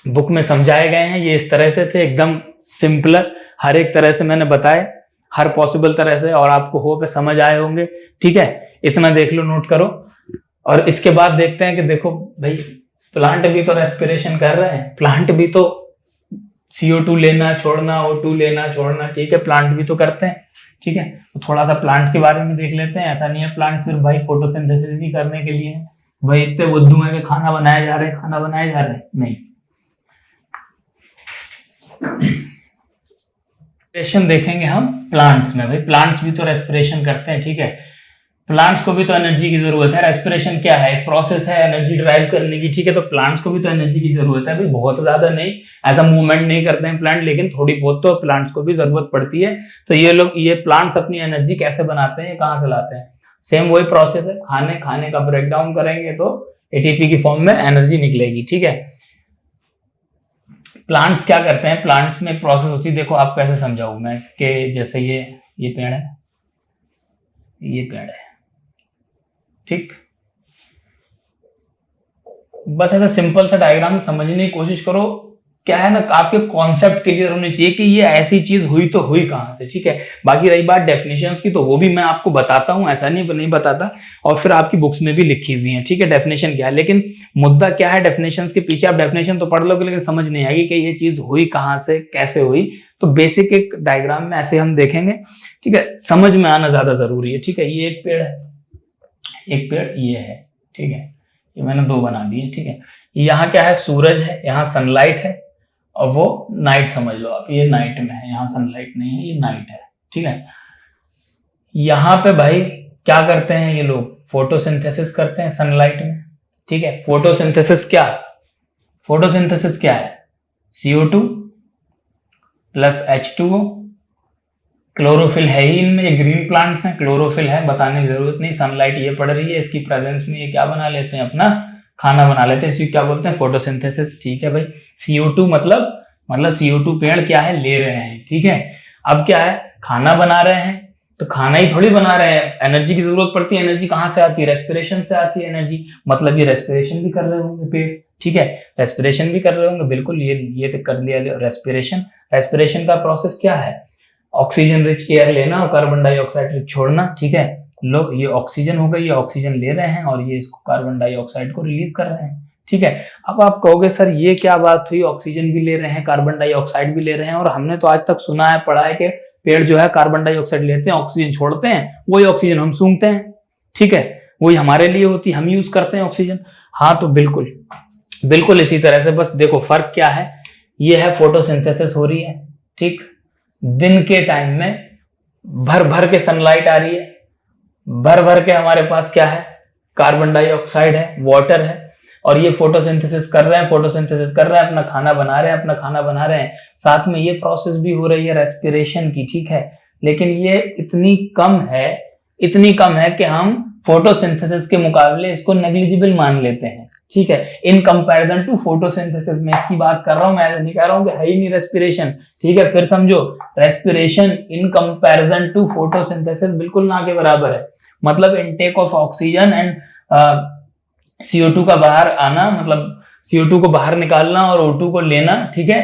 Speaker 1: बुक में समझाए गए हैं, ये इस तरह से थे, एकदम सिंपल, हर एक तरह से मैंने बताए, हर पॉसिबल तरह से, और आपको होप समझ आए होंगे। ठीक है, इतना देख लो, नोट करो। और इसके बाद देखते हैं कि देखो भाई, प्लांट भी तो रेस्पिरेशन कर रहे हैं, प्लांट भी तो CO2 लेना छोड़ना, O2 लेना छोड़ना, ठीक है, प्लांट भी तो करते हैं। ठीक है, तो थोड़ा सा प्लांट के बारे में देख लेते हैं। ऐसा नहीं है प्लांट सिर्फ भाई फोटोसिंथेसिस ही करने के लिए है, भाई इतने बुद्धू है कि खाना बनाए जा रहे हैं, नहीं। रेस्पिरेशन देखेंगे हम प्लांट्स में, भाई प्लांट्स भी तो रेस्पिरेशन करते हैं। ठीक है, प्लांट्स को भी तो एनर्जी की जरूरत है। रेस्पिरेशन क्या है, एक प्रोसेस है एनर्जी ड्राइव करने की। ठीक है, तो प्लांट्स को भी तो एनर्जी की जरूरत है, भाई बहुत ज्यादा नहीं, ऐसा मूवमेंट नहीं करते हैं प्लांट, लेकिन थोड़ी बहुत तो प्लांट्स को भी जरूरत पड़ती है। तो ये प्लांट्स अपनी एनर्जी कैसे बनाते हैं, कहाँ से लाते हैं, सेम वही प्रोसेस है, खाने का ब्रेक डाउन करेंगे तो एटीपी की फॉर्म में एनर्जी निकलेगी। ठीक है, प्लांट्स क्या करते हैं, प्लांट्स में प्रोसेस होती है, देखो आप कैसे समझाऊं मैं कि जैसे ये पेड़ है, ये पेड़ है, ठीक, बस ऐसा सिंपल सा डायग्राम समझने की कोशिश करो। क्या है ना, आपके कॉन्सेप्ट क्लियर होने चाहिए कि ये ऐसी चीज हुई तो हुई कहां से। ठीक है, बाकी रही बात डेफिनेशंस की, तो वो भी मैं आपको बताता हूं, ऐसा नहीं बताता, और फिर आपकी बुक्स में भी लिखी हुई है। ठीक है, डेफिनेशन क्या है, लेकिन मुद्दा क्या है डेफिनेशंस के पीछे, आप डेफिनेशन तो पढ़ लोगे लेकिन समझ नहीं आएगी कि ये चीज हुई कहां से, कैसे हुई। तो बेसिक एक डायग्राम में ऐसे हम देखेंगे। ठीक है, समझ में आना ज्यादा जरूरी है। ठीक है, ये एक पेड़ है, एक पेड़ ये है। ठीक है, ये मैंने दो बना दिए। ठीक है, यहाँ क्या है, सूरज है, यहाँ सनलाइट है, और वो नाइट समझ लो आप, ये नाइट में है, यहाँ सनलाइट नहीं है, ये नाइट है। ठीक है, यहाँ पे भाई क्या करते हैं ये लोग, फोटोसिंथेसिस करते हैं सनलाइट में। ठीक है, फोटोसिंथेसिस क्या है, CO2 प्लस H2O, क्लोरोफिल है ही इनमें, ये ग्रीन प्लांट्स हैं, क्लोरोफिल है, बताने की जरूरत नहीं। सनलाइट ये पड़ रही है, इसकी प्रेजेंस में ये क्या बना लेते हैं, अपना खाना बना लेते हैं, इसी क्या बोलते हैं, फोटोसिंथेसिस। ठीक है भाई, CO2 मतलब CO2 पेड़ क्या है, ले रहे हैं। ठीक है, अब क्या है, खाना बना रहे हैं, तो खाना ही थोड़ी बना रहे हैं, एनर्जी की जरूरत पड़ती है। एनर्जी कहाँ से आती है, रेस्पिरेशन से आती है एनर्जी, मतलब ये रेस्पिरेशन भी कर रहे होंगे पेड़। ठीक है, रेस्पिरेशन भी कर रहे होंगे, बिल्कुल, ये तो कर लिया रेस्पिरेशन का प्रोसेस क्या है, ऑक्सीजन रिच एयर लेना और कार्बन डाइऑक्साइड रिच छोड़ना। ठीक है, लो ये ऑक्सीजन हो गई, ये ऑक्सीजन ले रहे हैं और ये इसको कार्बन डाइऑक्साइड को रिलीज कर रहे हैं। ठीक है, अब आप कहोगे सर ये क्या बात हुई, ऑक्सीजन भी ले रहे हैं, कार्बन डाइऑक्साइड भी ले रहे हैं, और हमने तो आज तक सुना है, पढ़ा है कि पेड़ जो है कार्बन डाइऑक्साइड लेते हैं, ऑक्सीजन छोड़ते हैं, वही ऑक्सीजन हम सूंघते हैं। ठीक है, वही हमारे लिए होती है, हम यूज करते हैं ऑक्सीजन। हाँ, तो बिल्कुल इसी तरह से, बस देखो फर्क क्या है, ये है फोटोसिंथेसिस हो रही है। ठीक, दिन के टाइम में भर के सनलाइट आ रही है, भर के हमारे पास क्या है, कार्बन डाइऑक्साइड है, वाटर है, और ये फोटोसिंथेसिस कर रहे हैं, अपना खाना बना रहे हैं, साथ में ये प्रोसेस भी हो रही है रेस्पिरेशन की। ठीक है, लेकिन ये इतनी कम है कि हम फोटोसिंथेसिस के मुकाबले इसको नेग्लिजिबल मान लेते हैं। ठीक है, इन कंपैरिजन टू फोटोसिंथेसिस, मैं इसकी बात कर रहा हूं, मैं ऐसा नहीं कह रहा हूं कि है ही नहीं रेस्पिरेशन। ठीक है, फिर समझो, respiration in comparison to photosynthesis बिल्कुल ना के बराबर है। मतलब intake of oxygen and CO2 का बाहर आना, मतलब CO2 को बाहर निकालना और O2 को लेना। ठीक है,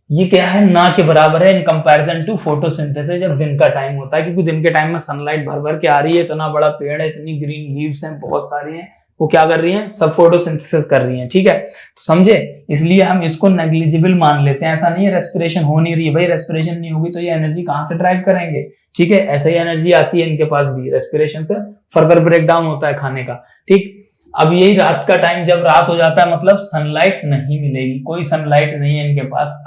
Speaker 1: ये क्या है, ना के बराबर है इन कंपैरिजन टू फोटोसिंथेसिस जब दिन का टाइम होता है, क्योंकि दिन के टाइम में सनलाइट भर के आ रही है, इतना बड़ा पेड़ है, इतनी ग्रीन लीव्स हैं, बहुत सारी हैं, वो क्या कर रही हैं, सब फोटोसिंथेसिस कर रही हैं। ठीक है, तो समझे, इसलिए हम इसको नेग्लिजिबल मान लेते हैं। ऐसा नहीं है रेस्पिरेशन हो नहीं रही है, भाई रेस्पिरेशन नहीं होगी तो ये एनर्जी कहां से ड्राइव करेंगे। ठीक है, ऐसे ही एनर्जी आती है इनके पास भी, रेस्पिरेशन से फर्दर ब्रेक डाउन होता है खाने का। ठीक, अब यही रात का टाइम, जब रात हो जाता है मतलब सनलाइट नहीं मिलेगी, कोई सनलाइट नहीं है इनके पास।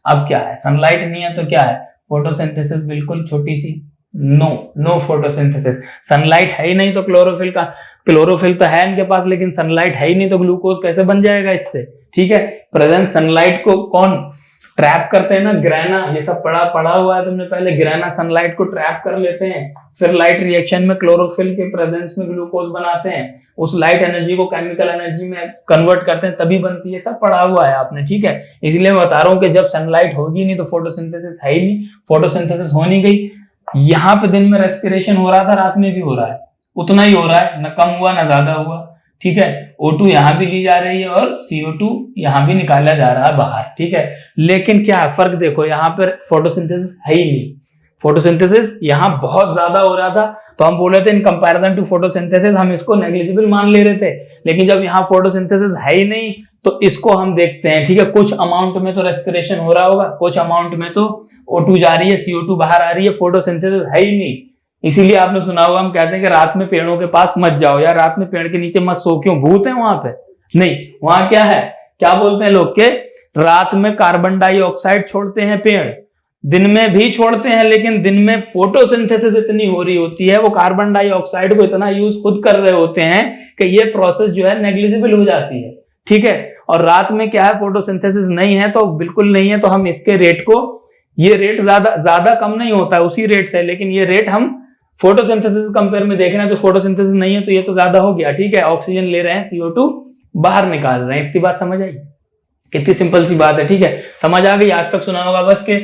Speaker 1: अब क्या है, सनलाइट नहीं है तो क्या है, फोटोसिंथेसिस बिल्कुल छोटी सी, नो फोटोसिंथेसिस। सनलाइट है ही नहीं तो क्लोरोफिल तो है इनके पास, लेकिन सनलाइट है ही नहीं तो ग्लूकोज कैसे बन जाएगा इससे। ठीक है, प्रेजेंट सनलाइट को कौन ट्रैप करते हैं ना, ग्रेना, ये सब पढ़ा हुआ है तुमने पहले, ग्रेना सनलाइट को ट्रैप कर लेते हैं, फिर लाइट रिएक्शन में क्लोरोफिल के प्रेजेंस में ग्लूकोज बनाते हैं, उस लाइट एनर्जी को केमिकल एनर्जी में कन्वर्ट करते हैं, तभी बनती है, सब पढ़ा हुआ है आपने। ठीक है, इसलिए मैं बता रहा हूं कि जब सनलाइट होगी नहीं तो फोटोसिंथेसिस है ही नहीं, फोटोसिंथेसिस हो नहीं गई। यहाँ पे दिन में रेस्पिरेशन हो रहा था, रात में भी हो रहा है, उतना ही हो रहा है, न कम हुआ ना ज्यादा हुआ। ठीक है, O2 यहाँ भी ली जा रही है और CO2 यहाँ भी निकाला जा रहा है बाहर। ठीक है, लेकिन क्या है फर्क, देखो यहाँ पर फोटोसिंथेसिस है ही नहीं, फोटोसिंथेसिस यहाँ बहुत ज्यादा हो रहा था, तो हम बोल रहे थे इन कंपैरिजन टू फोटोसिंथेसिस हम इसको नेग्लिजिबल मान ले रहे थे, लेकिन जब यहाँ फोटोसिंथेसिस है ही नहीं तो इसको हम देखते हैं। ठीक है, कुछ अमाउंट में तो रेस्पिरेशन हो रहा होगा, कुछ अमाउंट में तो O2 जा रही है, CO2 बाहर आ रही है, फोटोसिंथेसिस है ही नहीं। इसीलिए आपने सुना होगा, हम कहते हैं कि रात में पेड़ों के पास मत जाओ, या रात में पेड़ के नीचे मत सो, क्यों, भूत है वहां पे? नहीं, वहां क्या है, क्या बोलते हैं लोग के, रात में कार्बन डाइऑक्साइड छोड़ते हैं पेड़, दिन में भी छोड़ते हैं, लेकिन दिन में फोटोसिंथेसिस इतनी हो रही होती है, वो कार्बन डाइऑक्साइड को इतना यूज खुद कर रहे होते हैं कि ये प्रोसेस जो है नेग्लिजिबल हो जाती है। ठीक है, और रात में क्या है, फोटोसिंथेसिस नहीं है तो बिल्कुल नहीं है, तो हम इसके रेट को, ये रेट ज्यादा कम नहीं होता है, उसी रेट से, लेकिन ये रेट हम फोटोसिंथेसिस कंपेयर में देखना है तो फोटोसिंथेसिस नहीं है तो ये तो ज्यादा हो गया, ठीक है, ऑक्सीजन ले रहे हैं, CO2 बाहर निकाल रहे हैं। इतनी बात समझ आई? कितनी सिंपल सी बात है, ठीक है, समझ आ गई? आज तक सुना होगा बस के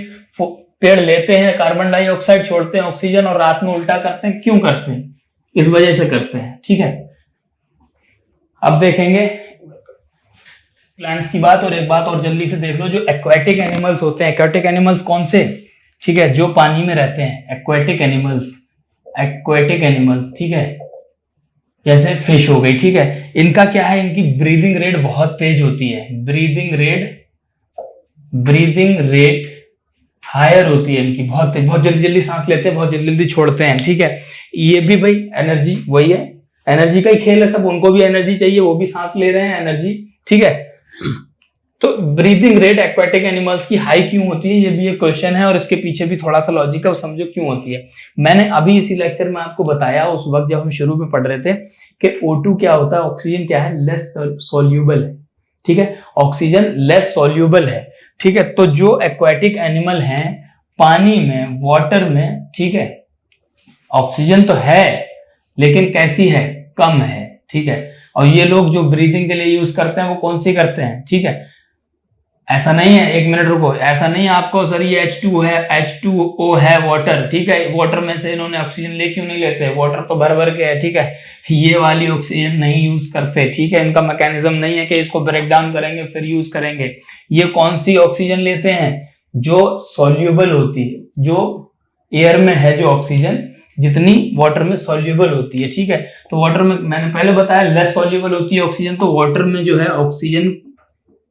Speaker 1: पेड़ लेते हैं कार्बन डाइऑक्साइड, छोड़ते हैं ऑक्सीजन और रात में उल्टा करते हैं। क्यों करते हैं? इस वजह से करते हैं, ठीक है। अब देखेंगे प्लांट्स की बात, और एक बात और जल्दी से देख लो, जो एक्वाटिक एनिमल्स होते हैं, एक्वाटिक एनिमल्स कौन से, ठीक है, जो पानी में रहते हैं, एक्वाटिक एनिमल्स, एक्वाटिक एनिमल्स, ठीक है, जैसे फिश हो गई, ठीक है, इनका क्या है, इनकी ब्रीदिंग रेट बहुत तेज होती है, ब्रीदिंग रेट हायर होती है इनकी, बहुत तेज, बहुत जल्दी जल्दी सांस लेते हैं, बहुत जल्दी जल्दी छोड़ते हैं, ठीक है। ये भी भाई एनर्जी, वही है, एनर्जी का ही खेल है सब, उनको भी एनर्जी चाहिए, वो भी सांस ले रहे हैं, एनर्जी, ठीक है। तो ब्रीदिंग रेट एक्वाटिक एनिमल्स की हाई क्यों होती है, ये भी एक क्वेश्चन है, और इसके पीछे भी थोड़ा सा लॉजिक है, समझो क्यों होती है। मैंने अभी इसी लेक्चर में आपको बताया, उस वक्त जब हम शुरू में पढ़ रहे थे कि O2 क्या होता है, ऑक्सीजन क्या है, लेस सोल्यूबल है, ठीक है, ऑक्सीजन लेस सोल्यूबल है, ठीक है। तो जो एक्वाटिक एनिमल हैं पानी में, वाटर में, ठीक है, ऑक्सीजन तो है लेकिन कैसी है, कम है, ठीक है। और ये लोग जो ब्रीदिंग के लिए यूज करते हैं वो कौन सी करते हैं, ठीक है। ऐसा नहीं है, एक मिनट रुको, ऐसा नहीं है आपको सर ये H2 है, H2O है वाटर, ठीक है, वाटर में से इन्होंने ऑक्सीजन ले क्यों नहीं लेते, वाटर तो भर भर के है, ठीक है, ये वाली ऑक्सीजन नहीं यूज करते, ठीक है, इनका मैकेनिज्म नहीं है कि इसको ब्रेक डाउन करेंगे फिर यूज करेंगे। ये कौन सी ऑक्सीजन लेते हैं, जो सॉल्यूबल होती है, जो एयर में है जो ऑक्सीजन जितनी वाटर में सॉल्यूबल होती है, ठीक है। तो वाटर में मैंने पहले बताया लेस सॉल्यूबल होती है ऑक्सीजन, तो वाटर में जो है ऑक्सीजन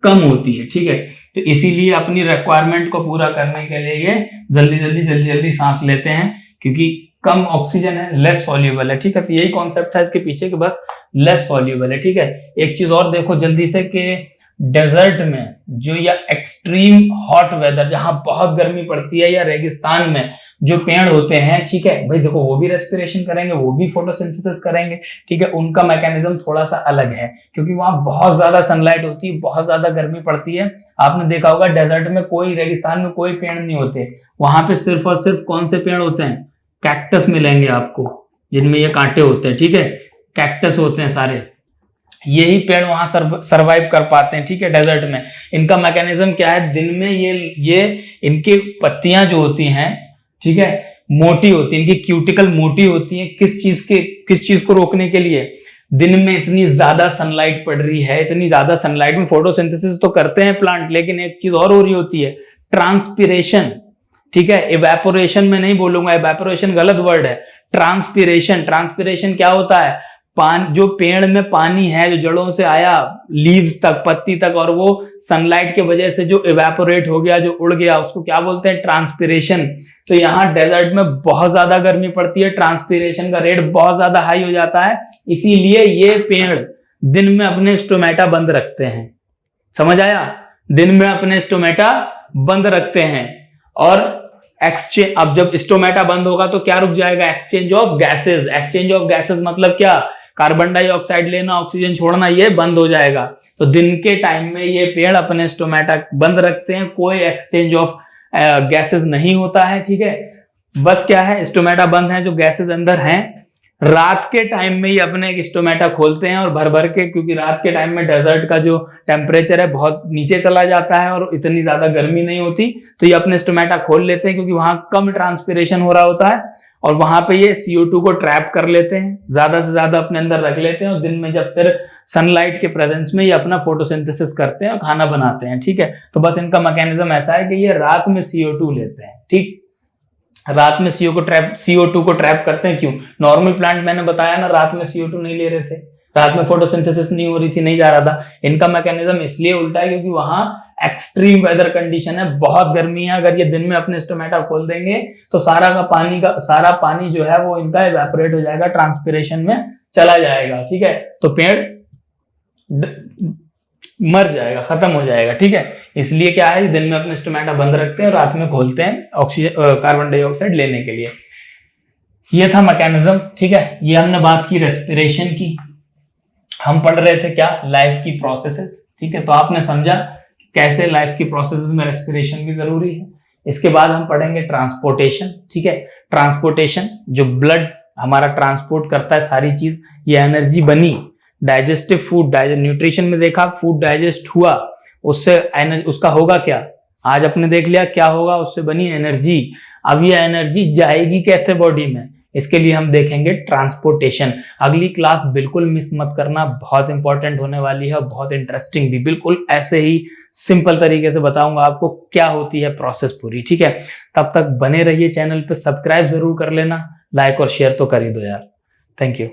Speaker 1: कम होती है, ठीक है। तो इसीलिए अपनी रिक्वायरमेंट को पूरा करने के लिए ये जल्दी जल्दी सांस लेते हैं, क्योंकि कम ऑक्सीजन है, लेस सॉल्यूबल है, ठीक है। तो यही कॉन्सेप्ट है इसके पीछे कि बस लेस सॉल्यूबल है, ठीक है। एक चीज और देखो जल्दी से कि डेजर्ट में जो, या एक्सट्रीम हॉट वेदर जहां बहुत गर्मी पड़ती है, या रेगिस्तान में जो पेड़ होते हैं, ठीक है भाई, देखो वो भी रेस्पिरेशन करेंगे, वो भी फोटोसिंथेसिस करेंगे, ठीक है। उनका मैकेनिज्म थोड़ा सा अलग है, क्योंकि वहां बहुत ज्यादा सनलाइट होती है, बहुत ज्यादा गर्मी पड़ती है। आपने देखा होगा डेजर्ट में कोई, रेगिस्तान में कोई पेड़ नहीं होते, वहां पे सिर्फ और सिर्फ कौन से पेड़ होते हैं, कैक्टस मिलेंगे आपको, जिनमें ये कांटे होते हैं, ठीक है, कैक्टस होते हैं सारे, यही पेड़ वहां सरवाइव कर पाते हैं, ठीक है, डेजर्ट में। इनका मैकेनिज्म क्या है, दिन में ये इनकी पत्तियां जो होती हैं, ठीक है, मोटी होती है, इनकी क्यूटिकल मोटी होती है, किस चीज को रोकने के लिए, दिन में इतनी ज्यादा सनलाइट पड़ रही है, इतनी ज्यादा सनलाइट में फोटोसिंथेसिस तो करते हैं प्लांट, लेकिन एक चीज और हो रही होती है, ट्रांसपिरेशन, ठीक है, इवेपोरेशन में नहीं बोलूंगा, इवेपोरेशन गलत वर्ड है, ट्रांसपिरेशन क्या होता है, जो पेड़ में पानी है जो जड़ों से आया लीव्स तक, पत्ती तक, और वो सनलाइट के वजह से जो इवेपोरेट हो गया, जो उड़ गया, उसको क्या बोलते हैं, ट्रांसपिरेशन। तो यहाँ डेजर्ट में बहुत ज्यादा गर्मी पड़ती है, ट्रांसपिरेशन का रेट बहुत ज्यादा हाई हो जाता है, इसीलिए ये पेड़ दिन में अपने स्टोमेटा बंद रखते हैं, समझ आया, दिन में अपने स्टोमेटा बंद रखते हैं। और एक्सचेंज, अब जब स्टोमेटा बंद होगा तो क्या रुक जाएगा, exchange of gases, exchange of gases मतलब क्या, कार्बन डाइऑक्साइड लेना, ऑक्सीजन छोड़ना, ये बंद हो जाएगा। तो दिन के टाइम में ये पेड़ अपने स्टोमेटा बंद रखते हैं, कोई एक्सचेंज ऑफ गैसेस नहीं होता है, ठीक है, बस क्या है, स्टोमेटा बंद है, जो गैसेस अंदर हैं। रात के टाइम में ये अपने एक स्टोमेटा खोलते हैं और भर भर के, क्योंकि रात के टाइम में डेजर्ट का जो टेम्परेचर है बहुत नीचे चला जाता है और इतनी ज्यादा गर्मी नहीं होती, तो ये अपने स्टोमेटा खोल लेते हैं, क्योंकि वहां कम ट्रांसपिरेशन हो रहा होता है, और वहां पे ये CO2 को ट्रैप कर लेते हैं, ज्यादा से ज्यादा अपने अंदर रख लेते हैं, और दिन में जब फिर सनलाइट के प्रेजेंस में ये अपना फोटोसिंथेसिस करते हैं और खाना बनाते हैं, ठीक है। तो बस इनका मैकेनिज्म ऐसा है कि ये रात में CO2 लेते हैं, ठीक, रात में CO2 को ट्रैप करते हैं। क्यों, नॉर्मल प्लांट मैंने बताया ना, रात में CO2 नहीं ले रहे थे, रात में फोटोसिंथेसिस नहीं हो रही थी, नहीं जा रहा था। इनका मैकेनिज्म इसलिए उल्टा है क्योंकि वहां एक्सट्रीम वेदर कंडीशन है, बहुत गर्मी है, अगर ये दिन में अपने स्टोमेटा खोल देंगे तो सारा पानी जो है वो इनका इवेपोरेट हो जाएगा, ट्रांसपिरेशन में चला जाएगा, ठीक है, तो पेड़ मर जाएगा, खत्म हो जाएगा, ठीक है। इसलिए क्या है, दिन में अपने स्टोमेटा बंद रखते हैं और रात में खोलते हैं ऑक्सीजन, कार्बन डाइऑक्साइड लेने के लिए। ये था मैकेनिज्म, ठीक है। ये हमने बात की रेस्पिरेशन की, हम पढ़ रहे थे क्या, लाइफ की प्रोसेसेस, ठीक है। तो आपने समझा कैसे लाइफ की प्रोसेसेस में रेस्पिरेशन भी जरूरी है। इसके बाद हम पढ़ेंगे ट्रांसपोर्टेशन, ठीक है। ट्रांसपोर्टेशन, जो ब्लड हमारा ट्रांसपोर्ट करता है सारी चीज, ये एनर्जी बनी। डाइजेस्टिव फूड, न्यूट्रिशन में देखा फूड डाइजेस्ट हुआ, उससे उसका होगा क्या, आज अपने देख लिया क्या होगा, उससे बनी एनर्जी। अब ये एनर्जी जाएगी कैसे बॉडी में, इसके लिए हम देखेंगे ट्रांसपोर्टेशन। अगली क्लास बिल्कुल मिस मत करना, बहुत इंपॉर्टेंट होने वाली है, बहुत इंटरेस्टिंग भी। बिल्कुल ऐसे ही सिंपल तरीके से बताऊंगा आपको क्या होती है प्रोसेस पूरी, ठीक है। तब तक बने रहिए चैनल पे, सब्सक्राइब जरूर कर लेना, लाइक और शेयर तो कर ही दो यार। Thank you.